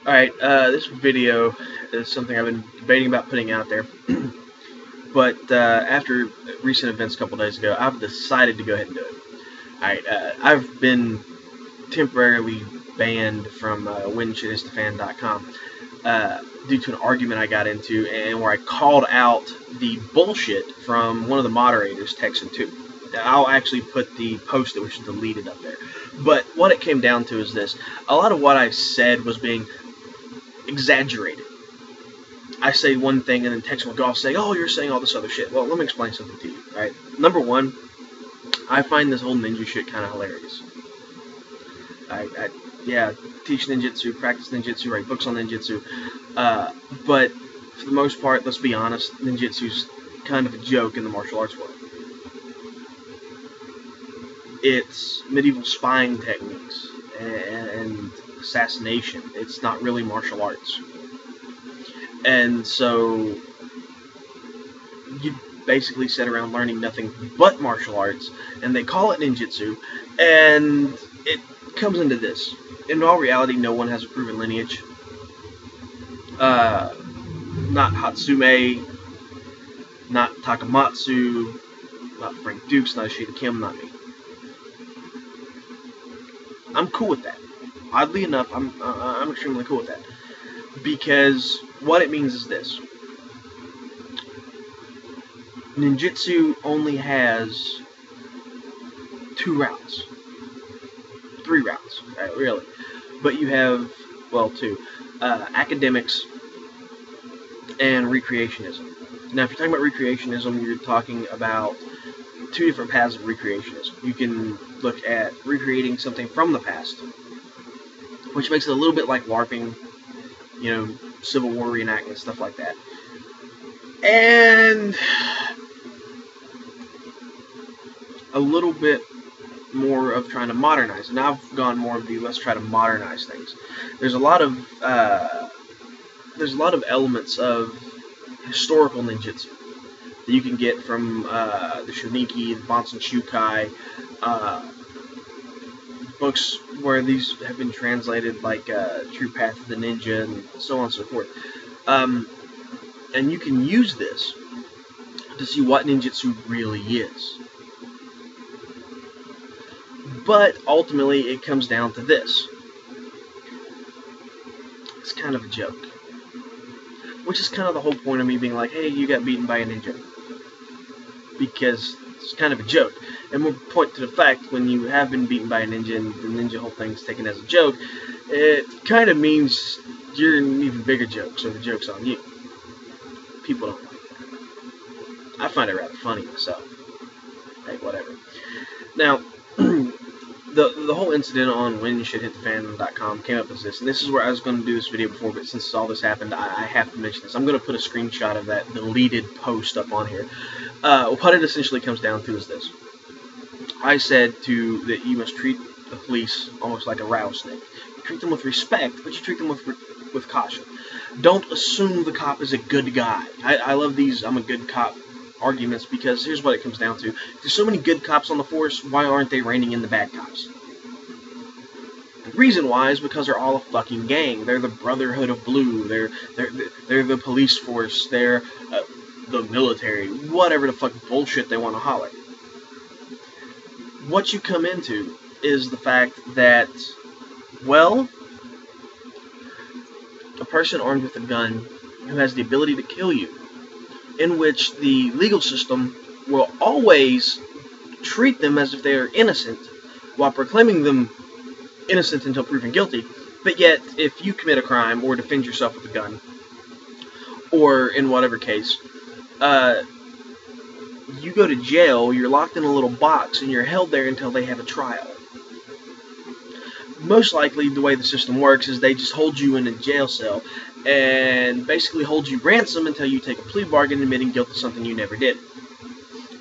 Alright, this video is something I've been debating about putting out there, but after recent events a couple days ago, I've decided to go ahead and do it. Alright, I've been temporarily banned from whenshitistofan.com due to an argument I got into, and where I called out the bullshit from one of the moderators, Texan2. I'll actually put the post that was deleted up there. But what it came down to is this. A lot of what I said was being exaggerated. I say one thing and then Texan will go off saying, oh, you're saying all this other shit. Well, let me explain something to you, right? Number one, I find this whole ninja shit kind of hilarious. Yeah, teach ninjutsu, practice ninjutsu, write books on ninjutsu, but for the most part, let's be honest, ninjutsu's kind of a joke in the martial arts world. It's medieval spying techniques and assassination. It's not really martial arts. And so you basically sit around learning nothing but martial arts, and they call it ninjutsu, and it comes into this. In all reality, no one has a proven lineage. Not Hatsume, not Takamatsu, not Frank Dukes, not Ishida Kim, not me. I'm cool with that. Oddly enough, I'm extremely cool with that. Because what it means is this. Ninjutsu only has 2 routes. 3 routes, right, really. But you have, well, 2. Academics and recreationism. Now, if you're talking about recreationism, you're talking about 2 different paths of recreationism. You can look at recreating something from the past, which makes it a little bit like LARPing, you know, Civil War reenactment, stuff like that. And a little bit more of trying to modernize. And I've gone more of the let's try to modernize things. There's a lot of elements of historical ninjutsu that you can get from the Shuniki, the Bansen Shukai, books where these have been translated, like True Path of the Ninja, and so on and so forth. And you can use this to see what ninjutsu really is. But ultimately, it comes down to this. It's kind of a joke. Which is kind of the whole point of me being like, hey, you got beaten by a ninja. Because it's kind of a joke. And we'll point to the fact, when you have been beaten by a ninja and the ninja whole thing's taken as a joke, it kind of means you're an even bigger joke, so the joke's on you. People don't like that. I find it rather funny myself. Hey, whatever. Now, the whole incident on whenshitistofan.com came up as this, and this is where I was going to do this video before, but since all this happened, I have to mention this. I'm going to put a screenshot of that deleted post up on here. What it essentially comes down to is this. I said that you must treat the police almost like a rattlesnake. You treat them with respect, but you treat them with caution. Don't assume the cop is a good guy. I love these I'm a good cop arguments, because here's what it comes down to. If there's so many good cops on the force, why aren't they reining in the bad cops? The reason why is because they're all a fucking gang. They're the Brotherhood of Blue. They're the police force. They're the military. Whatever the fuck bullshit they want to holler. What you come into is the fact that, well, a person armed with a gun who has the ability to kill you, in which the legal system will always treat them as if they are innocent, while proclaiming them innocent until proven guilty. But yet, if you commit a crime or defend yourself with a gun, or in whatever case, you go to jail, you're locked in a little box, and you're held there until they have a trial. Most likely, the way the system works is they just hold you in a jail cell and basically hold you ransom until you take a plea bargain admitting guilt to something you never did.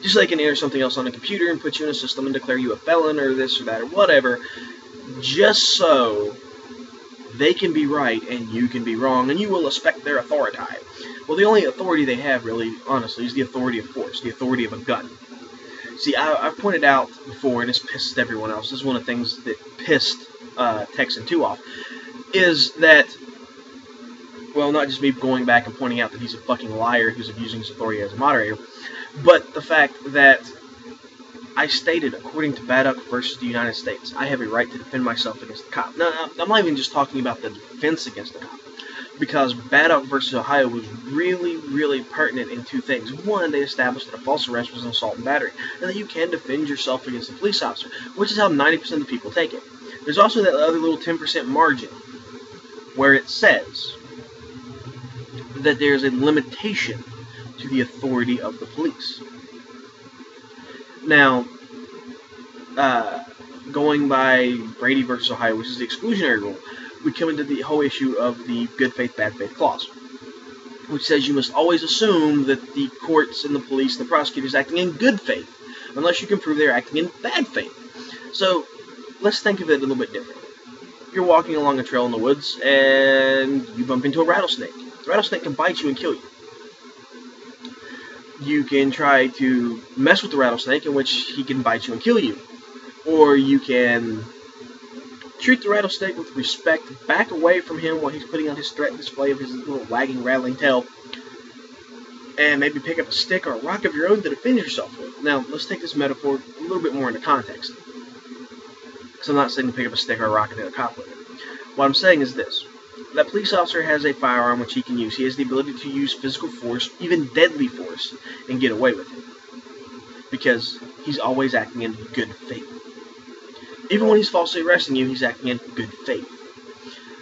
Just so they can enter something else on a computer and put you in a system and declare you a felon or this or that or whatever, just so they can be right and you can be wrong, and you will respect their authority. Well, the only authority they have, really, honestly, is the authority of force, the authority of a gun. See, I've pointed out before, and this pissed everyone else, this is one of the things that pissed Texan2 off, is that Well, not just me going back and pointing out that he's a fucking liar who's abusing his authority as a moderator, but the fact that I stated, according to Baddock versus the United States, I have a right to defend myself against the cop. Now, I'm not even just talking about the defense against the cop, because Baddock versus Ohio was really, really pertinent in two things. One, they established that a false arrest was an assault and battery, and that you can defend yourself against a police officer, which is how 90% of the people take it. There's also that other little 10% margin, where it says that there's a limitation to the authority of the police. Now, going by Brady versus Ohio, which is the exclusionary rule, we come into the whole issue of the good faith, bad faith clause, which says you must always assume that the courts and the police and the prosecutors are acting in good faith, unless you can prove they're acting in bad faith. So, let's think of it a little bit differently. You're walking along a trail in the woods, and you bump into a rattlesnake. The rattlesnake can bite you and kill you. You can try to mess with the rattlesnake, in which he can bite you and kill you. Or you can treat the rattlesnake with respect, back away from him while he's putting on his threat display of his little wagging, rattling tail, and maybe pick up a stick or a rock of your own to defend yourself with. Now, let's take this metaphor a little bit more into context, because I'm not saying to pick up a stick or a rock and hit a cop with it. What I'm saying is this. That police officer has a firearm which he can use. He has the ability to use physical force, even deadly force, and get away with it. Because he's always acting in good faith. Even when he's falsely arresting you, he's acting in good faith.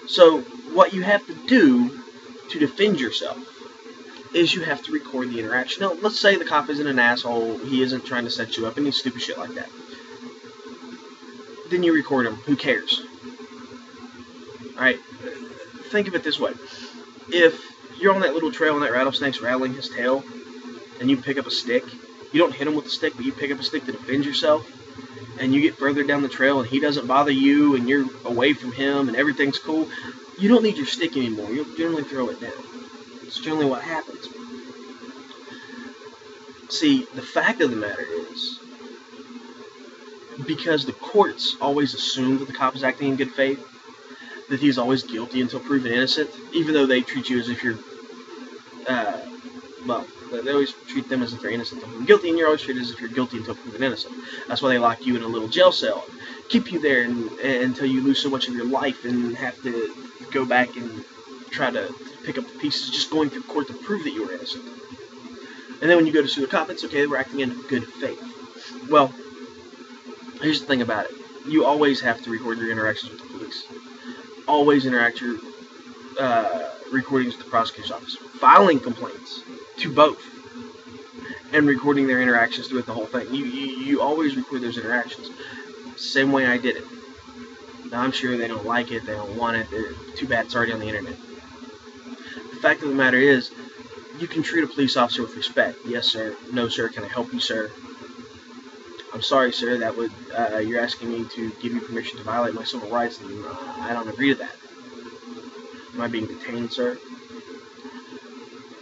So, what you have to do to defend yourself is you have to record the interaction. Now, let's say the cop isn't an asshole, he isn't trying to set you up, any stupid shit like that. Then you record him. Who cares? Alright? Think of it this way. If you're on that little trail and that rattlesnake's rattling his tail, and you pick up a stick, you don't hit him with the stick, but you pick up a stick to defend yourself, and you get further down the trail and he doesn't bother you and you're away from him and everything's cool, you don't need your stick anymore. You'll generally throw it down. It's generally what happens. See, the fact of the matter is, because the courts always assume that the cop is acting in good faith, that he's always guilty until proven innocent, even though they treat you as if you're, they always treat them as if they're innocent until proven guilty, and you're always treated as if you're guilty until proven innocent. That's why they lock you in a little jail cell, keep you there until you lose so much of your life and have to go back and try to pick up the pieces just going through court to prove that you were innocent. And then when you go to sue the cop, it's okay, we're acting in good faith. Well, here's the thing about it. You always have to record your interactions with the police. Always interact your recordings with the prosecutor's office. Filing complaints to both. And recording their interactions throughout the whole thing. You always record those interactions. Same way I did it. Now, I'm sure they don't like it, they don't want it, too bad it's already on the internet. The fact of the matter is, you can treat a police officer with respect. Yes, sir. No, sir. Can I help you, sir? I'm sorry, sir. That would you're asking me to give you permission to violate my civil rights, and I don't agree to that. Am I being detained, sir?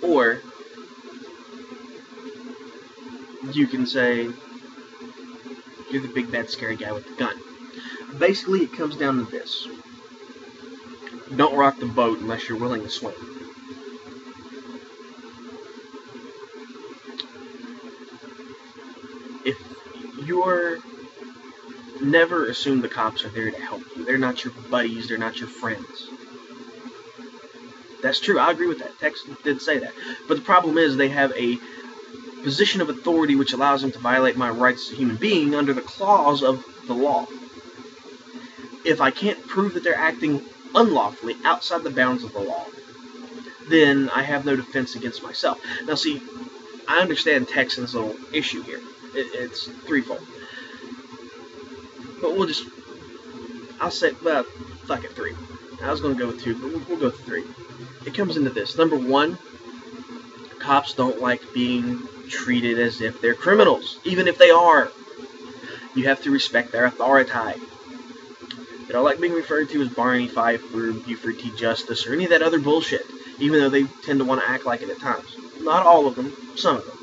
Or you can say, you're the big bad scary guy with the gun. Basically, it comes down to this. Don't rock the boat unless you're willing to swim. If you're... Never assume the cops are there to help you. They're not your buddies, they're not your friends. That's true, I agree with that. Text did say that. But the problem is they have a position of authority which allows them to violate my rights as a human being under the clause of the law. If I can't prove that they're acting unlawfully outside the bounds of the law, then I have no defense against myself. Now see, I understand Texan's little issue here. It's threefold. But I'll say, well, fuck it, 3. I was going to go with 2, but we'll go with 3. It comes into this. Number 1, cops don't like being treated as if they're criminals, even if they are. You have to respect their authority. They don't like being referred to as Barney Fife or Buford T. Justice or any of that other bullshit, even though they tend to want to act like it at times. Not all of them, some of them.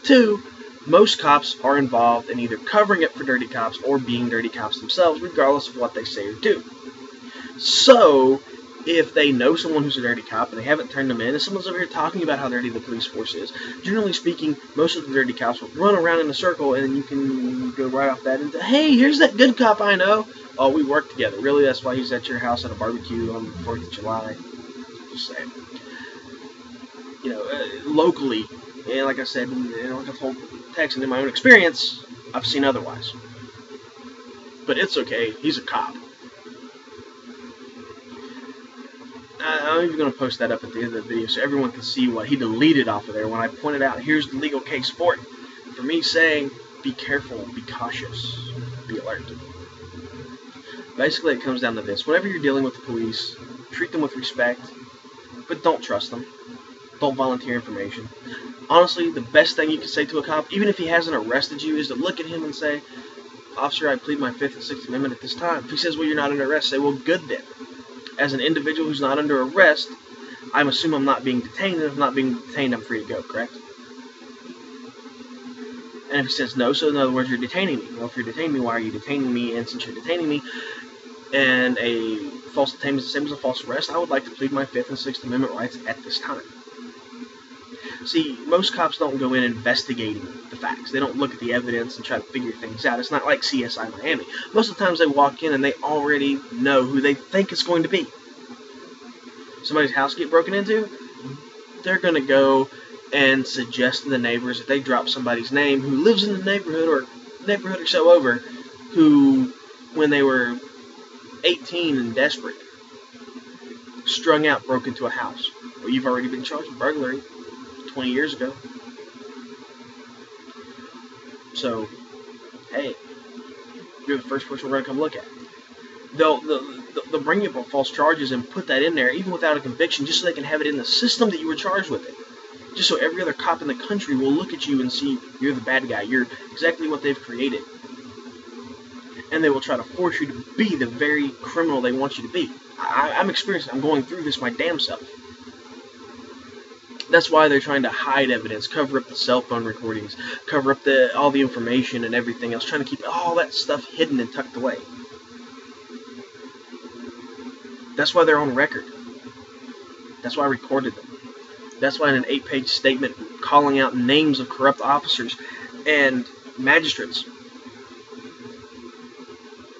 2, most cops are involved in either covering up for dirty cops or being dirty cops themselves, regardless of what they say or do. So, if they know someone who's a dirty cop and they haven't turned them in, and someone's over here talking about how dirty the police force is, generally speaking, most of the dirty cops will run around in a circle, and you can go right off that into, hey, here's that good cop I know. Oh, we work together. Really, that's why he's at your house at a barbecue on the 4th of July. Just saying. You know, locally, and like I said, like I've told Tex, and in my own experience, I've seen otherwise. But it's okay. He's a cop. I'm even going to post that up at the end of the video so everyone can see what he deleted off of there when I pointed out, here's the legal case for it. For me saying, be careful, be cautious, be alert. Basically, it comes down to this. Whenever you're dealing with the police, treat them with respect, but don't trust them. Don't volunteer information. Honestly, the best thing you can say to a cop, even if he hasn't arrested you, is to look at him and say, officer, I plead my 5th and 6th Amendment at this time. If he says, well, you're not under arrest, say, well, good then. As an individual who's not under arrest, I'm assuming I'm not being detained, and if I'm not being detained, I'm free to go, correct? And if he says no, so in other words, you're detaining me. Well, if you're detaining me, why are you detaining me? And since you're detaining me, and a false detainment is the same as a false arrest, I would like to plead my 5th and 6th Amendment rights at this time. See, most cops don't go in investigating the facts. They don't look at the evidence and try to figure things out. It's not like CSI Miami. Most of the times they walk in and they already know who they think it's going to be. Somebody's house get broken into, they're going to go and suggest to the neighbors that they drop somebody's name who lives in the neighborhood or so over, who, when they were 18 and desperate, strung out, broke into a house. Well, you've already been charged with burglary 20 years ago. So, hey, you're the first person we're going to come look at. They'll bring you up on false charges and put that in there, even without a conviction, just so they can have it in the system that you were charged with it. Just so every other cop in the country will look at you and see you're the bad guy. You're exactly what they've created. And they will try to force you to be the very criminal they want you to be. I'm experiencing, I'm going through this my damn self. That's why they're trying to hide evidence, cover up the cell phone recordings, cover up all the information and everything else, trying to keep all that stuff hidden and tucked away. That's why they're on record. That's why I recorded them. That's why in an 8-page statement calling out names of corrupt officers and magistrates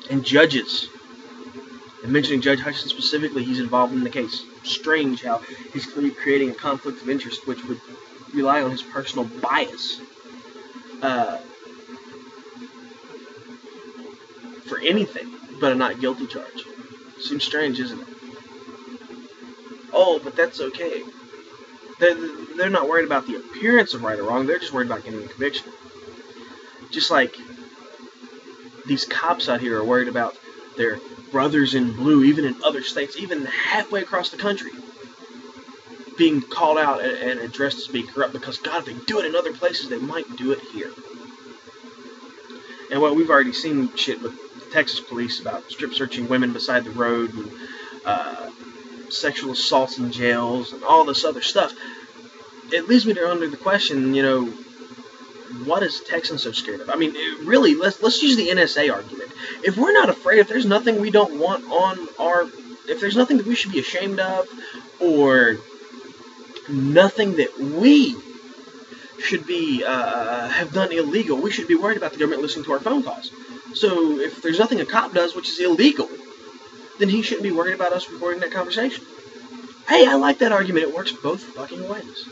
and judges, and mentioning Judge Hutchinson specifically, he's involved in the case. Strange how he's creating a conflict of interest which would rely on his personal bias for anything but a not guilty charge. Seems strange, isn't it? Oh, but that's okay. They're not worried about the appearance of right or wrong. They're just worried about getting a conviction. Just like these cops out here are worried about their brothers in blue, even in other states, even halfway across the country, being called out and addressed as being corrupt, because, God, if they do it in other places, they might do it here. And, well, we've already seen shit with the Texas police about strip searching women beside the road and sexual assaults in jails and all this other stuff. It leads me to under the question, what is Texans so scared of? I mean, really, let's use the NSA argument. If we're not afraid, if there's nothing we don't want if there's nothing that we should be ashamed of, or nothing that we should be, have done illegal, we should be worried about the government listening to our phone calls. So if there's nothing a cop does which is illegal, then he shouldn't be worried about us recording that conversation. Hey, I like that argument. It works both fucking ways.